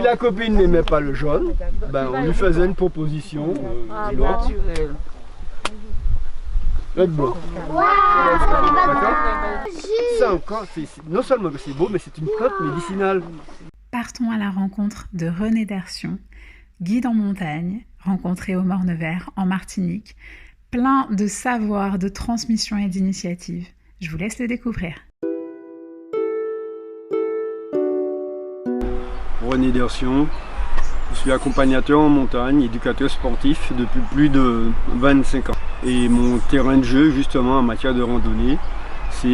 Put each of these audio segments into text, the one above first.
la copine n'aimait pas le jaune, ben, on lui faisait une proposition naturelle. Red blanc. D'accord? Ça encore, non seulement que c'est beau, mais c'est une plante médicinale. Partons à la rencontre de René Dersion, guide en montagne, rencontré au Morne-Vert, en Martinique, plein de savoir, de transmission et d'initiatives. Je vous laisse le découvrir. René Dersion, je suis accompagnateur en montagne, éducateur sportif depuis plus de 25 ans. Et mon terrain de jeu, justement, en matière de randonnée, c'est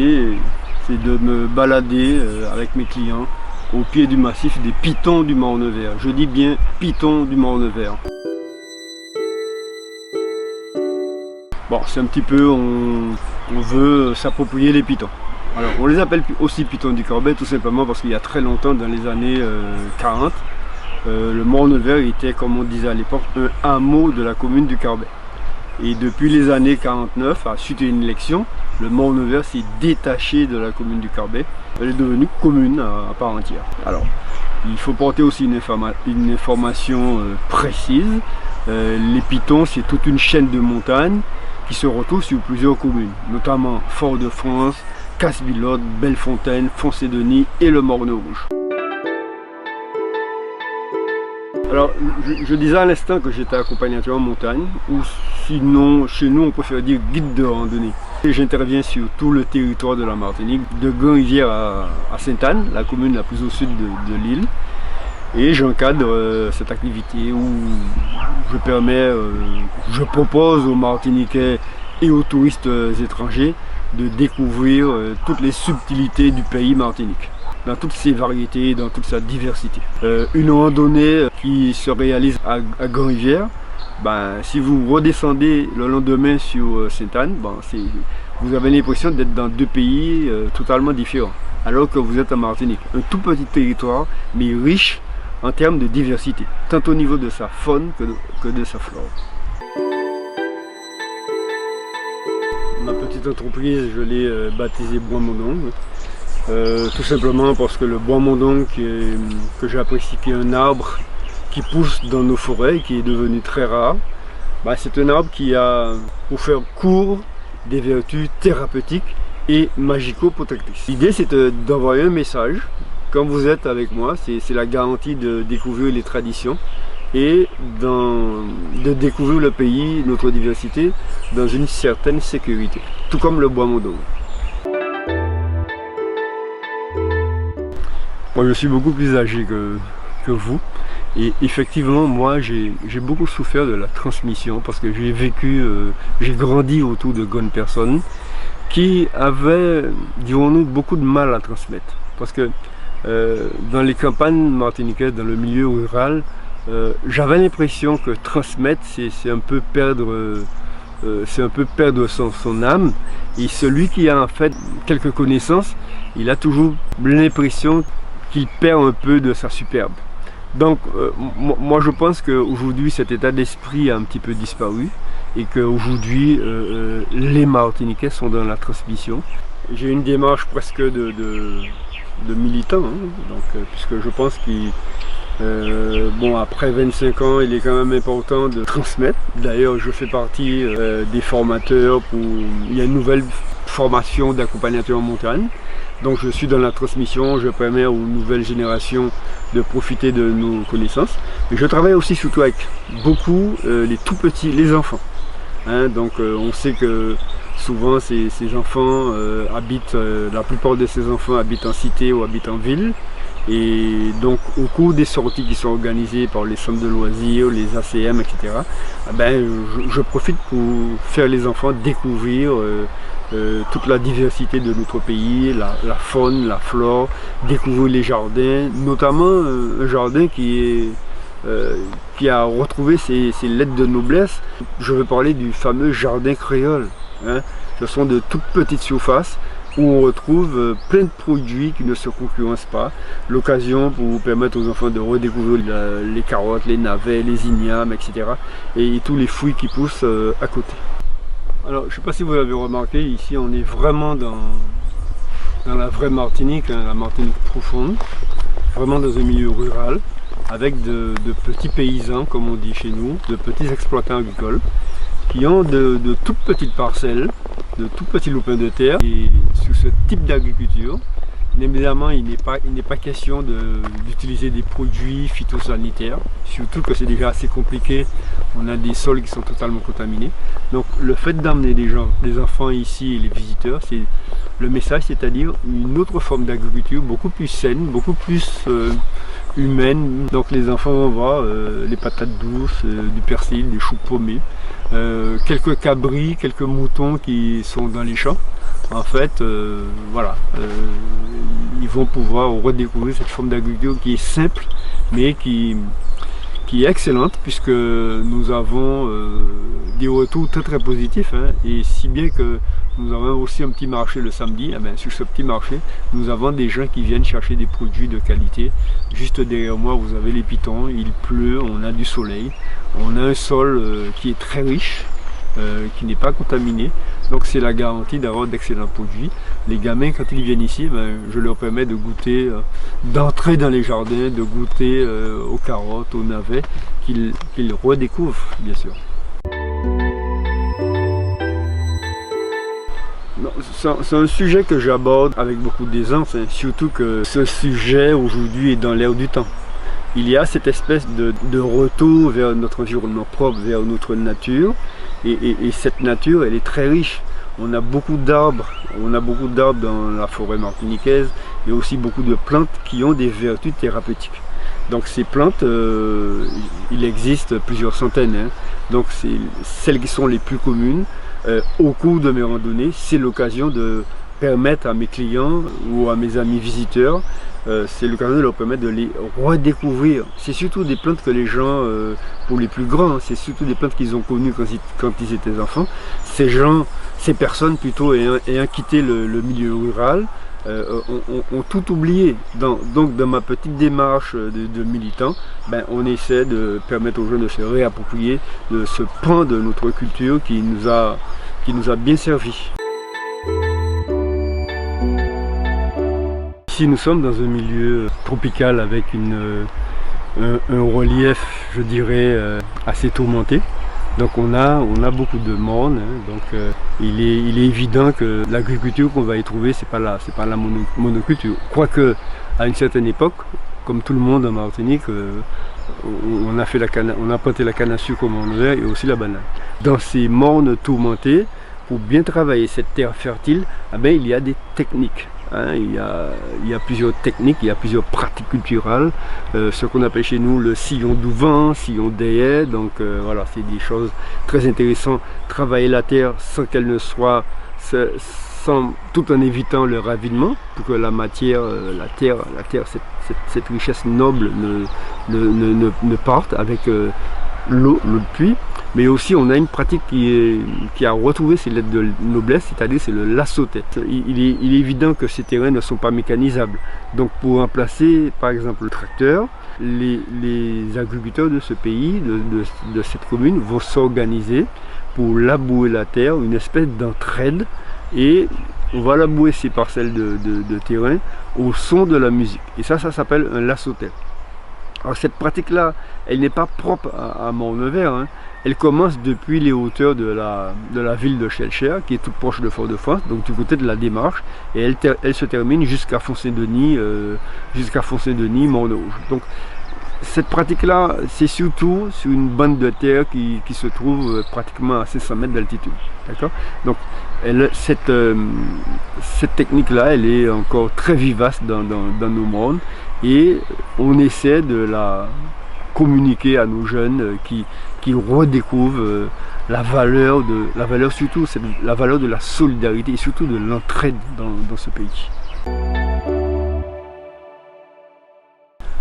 de me balader avec mes clients au pied du massif des pitons du Morne-Vert. Je dis bien pitons du Morne-Vert. Bon, c'est un petit peu, on veut s'approprier les pitons. Alors, on les appelle aussi pitons du Corbet, tout simplement parce qu'il y a très longtemps, dans les années 40, le Morne-Vert était, comme on disait à l'époque, un hameau de la commune du Corbet. Et depuis les années 49, suite à une élection, le Morne-Vert s'est détaché de la commune du Corbet. Elle est devenue commune à part entière. Alors, il faut porter aussi une information précise. Les pitons, c'est toute une chaîne de montagnes qui se retrouve sur plusieurs communes, notamment Fort-de-France, Casse-Bilotte, Bellefontaine, Foncé-Denis et le Morne-Rouge. Alors, je disais à l'instant que j'étais accompagnateur en montagne, ou sinon, chez nous, on préfère dire guide de randonnée. J'interviens sur tout le territoire de la Martinique, de Grand-Rivière à Sainte-Anne, la commune la plus au sud de l'île. Et j'encadre cette activité où je propose aux Martiniquais et aux touristes étrangers de découvrir toutes les subtilités du pays Martinique, dans toutes ses variétés, dans toute sa diversité. Une randonnée qui se réalise à Grand-Rivière, ben, si vous redescendez le lendemain sur Sainte-Anne, ben, vous avez l'impression d'être dans deux pays totalement différents, alors que vous êtes en Martinique. Un tout petit territoire, mais riche en termes de diversité, tant au niveau de sa faune que de sa flore. Ma petite entreprise, je l'ai baptisée Bois-Mondongue, tout simplement parce que le bois-mondongue que j'apprécie, qui est un arbre qui pousse dans nos forêts, qui est devenu très rare, bah, c'est un arbre qui a, pour faire court, des vertus thérapeutiques et magico-protectrices. L'idée, c'est d'envoyer un message. Quand vous êtes avec moi, c'est la garantie de découvrir les traditions et de découvrir le pays, notre diversité, dans une certaine sécurité, tout comme le bois-mondongue. Moi, je suis beaucoup plus âgé que vous, et effectivement, moi, j'ai beaucoup souffert de la transmission parce que j'ai grandi autour de bonnes personnes qui avaient, dirons-nous, beaucoup de mal à transmettre. Parce que dans les campagnes martiniquaises, dans le milieu rural, j'avais l'impression que transmettre, c'est un peu perdre son âme. Et celui qui a en fait quelques connaissances, il a toujours l'impression qu'il perd un peu de sa superbe. Donc moi je pense qu'aujourd'hui cet état d'esprit a un petit peu disparu et qu'aujourd'hui les Martiniquais sont dans la transmission. J'ai une démarche presque de militant, hein, donc, puisque je pense après 25 ans, il est quand même important de transmettre. D'ailleurs, je fais partie des formateurs il y a une nouvelle formation d'accompagnateur en montagne. Donc je suis dans la transmission, je permets aux nouvelles générations de profiter de nos connaissances. Et je travaille aussi surtout avec beaucoup les tout petits, les enfants. Hein, donc on sait que souvent ces enfants habitent, la plupart de ces enfants habitent en cité ou habitent en ville. Et donc au cours des sorties qui sont organisées par les centres de loisirs, les ACM, etc., je profite pour faire les enfants découvrir toute la diversité de notre pays, la faune, la flore, découvrir les jardins, notamment un jardin qui a retrouvé ses lettres de noblesse. Je veux parler du fameux jardin créole. Hein. Ce sont de toutes petites surfaces où on retrouve plein de produits qui ne se concurrencent pas. L'occasion pour vous permettre aux enfants de redécouvrir les carottes, les navets, les ignames, etc. Et tous les fruits qui poussent à côté. Alors, je ne sais pas si vous l'avez remarqué, ici on est vraiment dans la vraie Martinique, hein, la Martinique profonde, vraiment dans un milieu rural. avec de petits paysans, comme on dit chez nous, de petits exploitants agricoles, qui ont de toutes petites parcelles, de tout petits lopins de terre. Et sur ce type d'agriculture, évidemment, il n'est pas question d'utiliser des produits phytosanitaires, surtout que c'est déjà assez compliqué. On a des sols qui sont totalement contaminés. Donc le fait d'amener des enfants ici et les visiteurs, c'est le message, c'est-à-dire une autre forme d'agriculture beaucoup plus saine, beaucoup plus humaine. Donc les enfants vont voir les patates douces, du persil, des choux paumés, quelques cabris, quelques moutons qui sont dans les champs. En fait, voilà, ils vont pouvoir redécouvrir cette forme d'agriculture qui est simple, mais qui est excellente, puisque nous avons des retours très positifs, hein, et si bien que nous avons aussi un petit marché le samedi. Sur ce petit marché, nous avons des gens qui viennent chercher des produits de qualité. Juste derrière moi, vous avez les pitons, il pleut, on a du soleil, on a un sol qui est très riche, qui n'est pas contaminé. Donc c'est la garantie d'avoir d'excellents produits. Les gamins, quand ils viennent ici, je leur permets de goûter, d'entrer dans les jardins, de goûter aux carottes, aux navets, qu'ils redécouvrent, bien sûr. C'est un sujet que j'aborde avec beaucoup d'aisance, hein, surtout que ce sujet aujourd'hui est dans l'air du temps. Il y a cette espèce de retour vers notre environnement propre, vers notre nature, et cette nature, elle est très riche. On a beaucoup d'arbres dans la forêt martiniquaise, et aussi beaucoup de plantes qui ont des vertus thérapeutiques. Donc ces plantes, il existe plusieurs centaines, hein. Donc c'est celles qui sont les plus communes. Au cours de mes randonnées, c'est l'occasion de permettre à mes clients ou à mes amis visiteurs, c'est l'occasion de leur permettre de les redécouvrir. C'est surtout des plantes que les gens, pour les plus grands, hein, c'est surtout des plantes qu'ils ont connues quand ils étaient enfants. Ces personnes plutôt ayant quitté le milieu rural, ont tout oublié. Donc dans ma petite démarche de militant, on essaie de permettre aux jeunes de se réapproprier de ce pan de notre culture qui nous a bien servi. Ici nous sommes dans un milieu tropical avec un relief, je dirais, assez tourmenté. Donc on a beaucoup de monde, hein. Donc il est évident que l'agriculture qu'on va y trouver, c'est pas la monoculture. Quoique à une certaine époque, comme tout le monde en Martinique, on a planté la canne à sucre au Morne-Vert et aussi la banane. Dans ces mornes tourmentés, pour bien travailler cette terre fertile, il y a des techniques. Hein, il y a plusieurs techniques, il y a plusieurs pratiques culturelles, ce qu'on appelle chez nous le sillon d'ouvent, sillon d'ayet. Donc voilà, c'est des choses très intéressantes. Travailler la terre sans qu'elle ne soit, tout en évitant le ravinement, pour que la matière, la terre, cette richesse noble ne parte avec l'eau de pluie. Mais aussi on a une pratique qui a retrouvé ses lettres de noblesse, c'est-à-dire c'est le lasso-tête. Il est évident que ces terrains ne sont pas mécanisables. Donc pour remplacer par exemple le tracteur, les agriculteurs de ce pays, de cette commune, vont s'organiser pour labourer la terre, une espèce d'entraide, et on va labourer ces parcelles de terrain au son de la musique. Et ça s'appelle un lasso-tête. Alors cette pratique-là, elle n'est pas propre à Morne-Vert, hein. Elle commence depuis les hauteurs de la ville de Chelcher, qui est toute proche de Fort-de-France, donc du côté de la Démarche, et elle se termine jusqu'à Foncé-Denis, Morne-Rouge. Donc cette pratique-là, c'est surtout sur une bande de terre qui se trouve pratiquement à 500 mètres d'altitude. D'accord ? Donc cette technique-là, elle est encore très vivace dans nos mondes, et on essaie de la communiquer à nos jeunes qui redécouvrent la valeur surtout, c'est la valeur de la solidarité et surtout de l'entraide dans ce pays.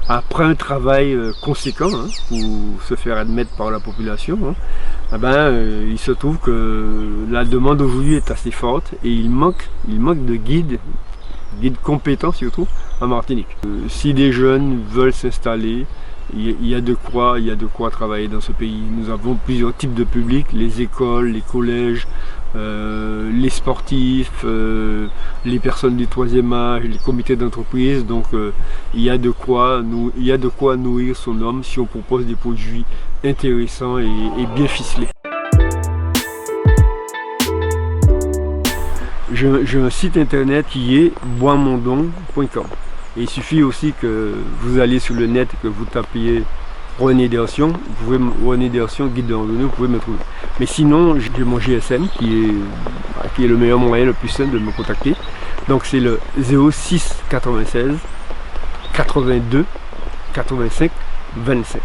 Après un travail conséquent, hein, pour se faire admettre par la population, hein, il se trouve que la demande aujourd'hui est assez forte et il manque de guides compétents surtout en Martinique. Si des jeunes veulent s'installer, il y a de quoi travailler dans ce pays. Nous avons plusieurs types de publics, les écoles, les collèges, les sportifs, les personnes du troisième âge, les comités d'entreprise. Donc il y a de quoi nourrir son homme si on propose des produits intéressants et bien ficelés. J'ai un site internet qui est boismondon.com. Et il suffit aussi que vous allez sur le net et que vous tapiez René Dersion, René Dersion, guide de randonnée, vous pouvez me trouver. Mais sinon, j'ai mon GSM qui est le meilleur moyen, le plus simple de me contacter. Donc c'est le 06 96 82 85 25.